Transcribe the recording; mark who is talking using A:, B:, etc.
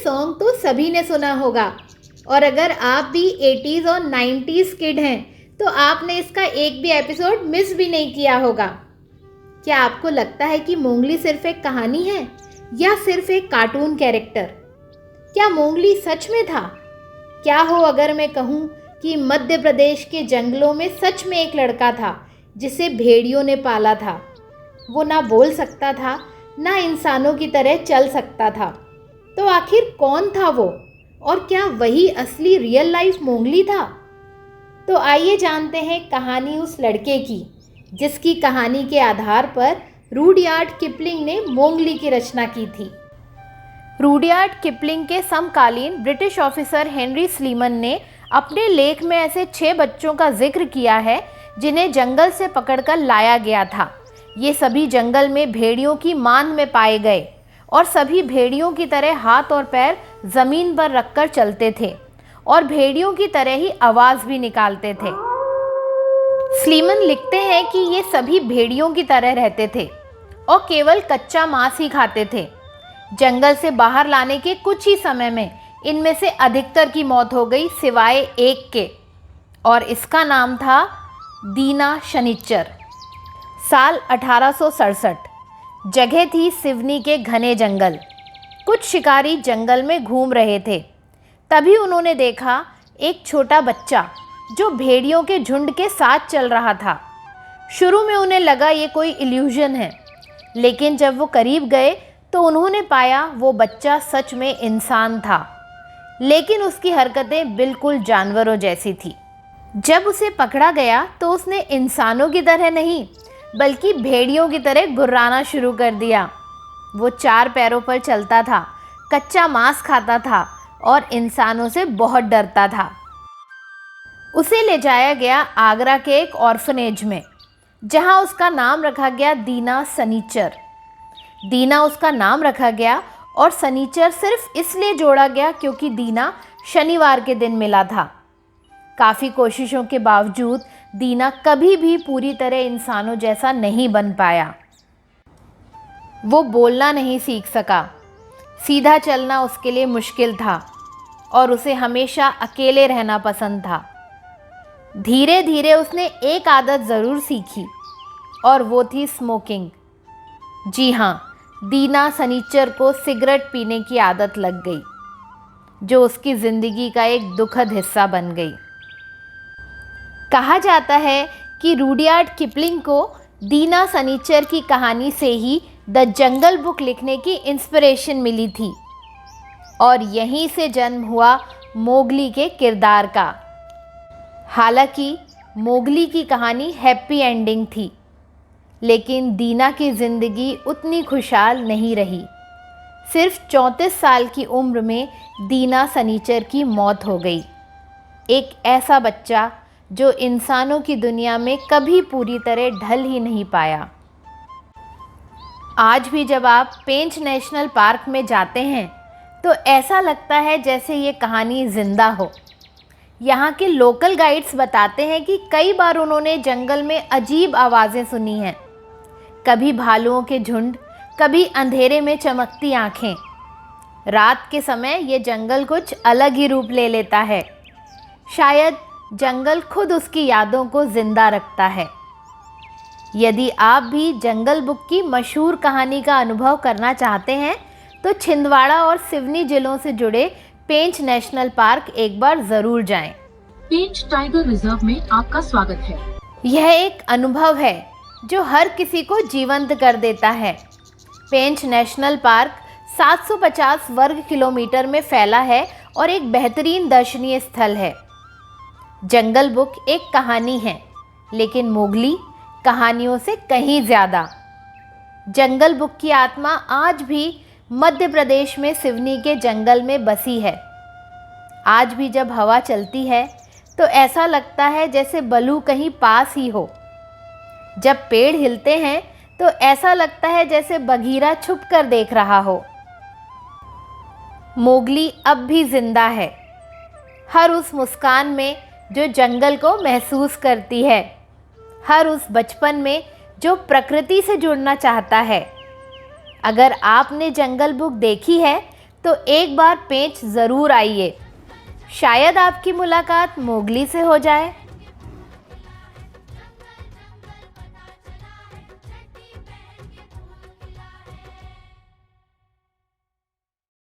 A: Song तो सभी ने सुना होगा और अगर आप भी 80s और 90s किड हैं तो आपने इसका एक भी एपिसोड मिस भी नहीं किया होगा। क्या आपको लगता है कि मोंगली सिर्फ एक कहानी है या सिर्फ एक कार्टून कैरेक्टर? क्या मोंगली सच में था? क्या हो अगर मैं कहूँ कि मध्य प्रदेश के जंगलों में सच में एक लड़का था जिसे भेड़ियों ने पाला था। वो ना बोल सकता था, ना इंसानों की तरह चल सकता था। तो आखिर कौन था वो, और क्या वही असली रियल लाइफ मोंगली था? तो आइए जानते हैं कहानी उस लड़के की जिसकी कहानी के आधार पर रूडयार्ड किपलिंग ने मोंगली की रचना की थी। रूडयार्ड किपलिंग के समकालीन ब्रिटिश ऑफिसर हेनरी स्लीमन ने अपने लेख में ऐसे 6 बच्चों का जिक्र किया है जिन्हें जंगल से पकड़कर लाया गया था। ये सभी जंगल में भेड़ियों की मांद में पाए गए और सभी भेड़ियों की तरह हाथ और पैर जमीन पर रखकर चलते थे और भेड़ियों की तरह ही आवाज भी निकालते थे। स्लीमन लिखते हैं कि ये सभी भेड़ियों की तरह रहते थे और केवल कच्चा मांस ही खाते थे। जंगल से बाहर लाने के कुछ ही समय में इनमें से अधिकतर की मौत हो गई सिवाय एक के, और इसका नाम था दीना शनिच्चर। साल 1867। जगह थी सिवनी के घने जंगल। कुछ शिकारी जंगल में घूम रहे थे। तभी उन्होंने देखा एक छोटा बच्चा जो भेड़ियों के झुंड के साथ चल रहा था। शुरू में उन्हें लगा ये कोई इल्यूजन है, लेकिन जब वो करीब गए तो उन्होंने पाया वो बच्चा सच में इंसान था, लेकिन उसकी हरकतें बिल्कुल जानवरों जैसी थी। जब उसे पकड़ा गया तो उसने इंसानों की तरह नहीं बल्कि भेड़ियों की तरह गुर्राना शुरू कर दिया। वो 4 पैरों पर चलता था, कच्चा मांस खाता था और इंसानों से बहुत डरता था। उसे ले जाया गया आगरा के एक ऑर्फनेज में, जहां उसका नाम रखा गया दीना सनीचर। दीना उसका नाम रखा गया और सनीचर सिर्फ इसलिए जोड़ा गया क्योंकि दीना शनिवार के दिन मिला था। काफ़ी कोशिशों के बावजूद दीना कभी भी पूरी तरह इंसानों जैसा नहीं बन पाया। वो बोलना नहीं सीख सका, सीधा चलना उसके लिए मुश्किल था और उसे हमेशा अकेले रहना पसंद था। धीरे धीरे उसने एक आदत ज़रूर सीखी और वो थी स्मोकिंग। जी हाँ, दीना सनीचर को सिगरेट पीने की आदत लग गई, जो उसकी ज़िंदगी का एक दुखद हिस्सा बन गई। कहा जाता है कि रूडयार्ड किपलिंग को दीना सनीचर की कहानी से ही द जंगल बुक लिखने की इंस्पिरेशन मिली थी और यहीं से जन्म हुआ मोगली के किरदार का। हालांकि मोगली की कहानी हैप्पी एंडिंग थी, लेकिन दीना की ज़िंदगी उतनी खुशहाल नहीं रही। सिर्फ 34 साल की उम्र में दीना सनीचर की मौत हो गई। एक ऐसा बच्चा जो इंसानों की दुनिया में कभी पूरी तरह ढल ही नहीं पाया। आज भी जब आप पेंच नेशनल पार्क में जाते हैं तो ऐसा लगता है जैसे ये कहानी जिंदा हो। यहाँ के लोकल गाइड्स बताते हैं कि कई बार उन्होंने जंगल में अजीब आवाज़ें सुनी हैं, कभी भालुओं के झुंड, कभी अंधेरे में चमकती आँखें। रात के समय ये जंगल कुछ अलग ही रूप ले लेता है। शायद जंगल खुद उसकी यादों को जिंदा रखता है। यदि आप भी जंगल बुक की मशहूर कहानी का अनुभव करना चाहते हैं तो छिंदवाड़ा और सिवनी जिलों से जुड़े पेंच नेशनल पार्क एक बार ज़रूर जाएं।
B: पेंच टाइगर रिजर्व में आपका स्वागत है।
A: यह एक अनुभव है जो हर किसी को जीवंत कर देता है। पेंच नेशनल पार्क 750 वर्ग किलोमीटर में फैला है और एक बेहतरीन दर्शनीय स्थल है। जंगल बुक एक कहानी है, लेकिन मोगली कहानियों से कहीं ज़्यादा। जंगल बुक की आत्मा आज भी मध्य प्रदेश में सिवनी के जंगल में बसी है। आज भी जब हवा चलती है तो ऐसा लगता है जैसे बलू कहीं पास ही हो। जब पेड़ हिलते हैं तो ऐसा लगता है जैसे बघीरा छुप कर देख रहा हो। मोगली अब भी जिंदा है, हर उस मुस्कान में जो जंगल को महसूस करती है, हर उस बचपन में जो प्रकृति से जुड़ना चाहता है। अगर आपने जंगल बुक देखी है तो एक बार पेंच ज़रूर आइए। शायद आपकी मुलाकात मोगली से हो जाए।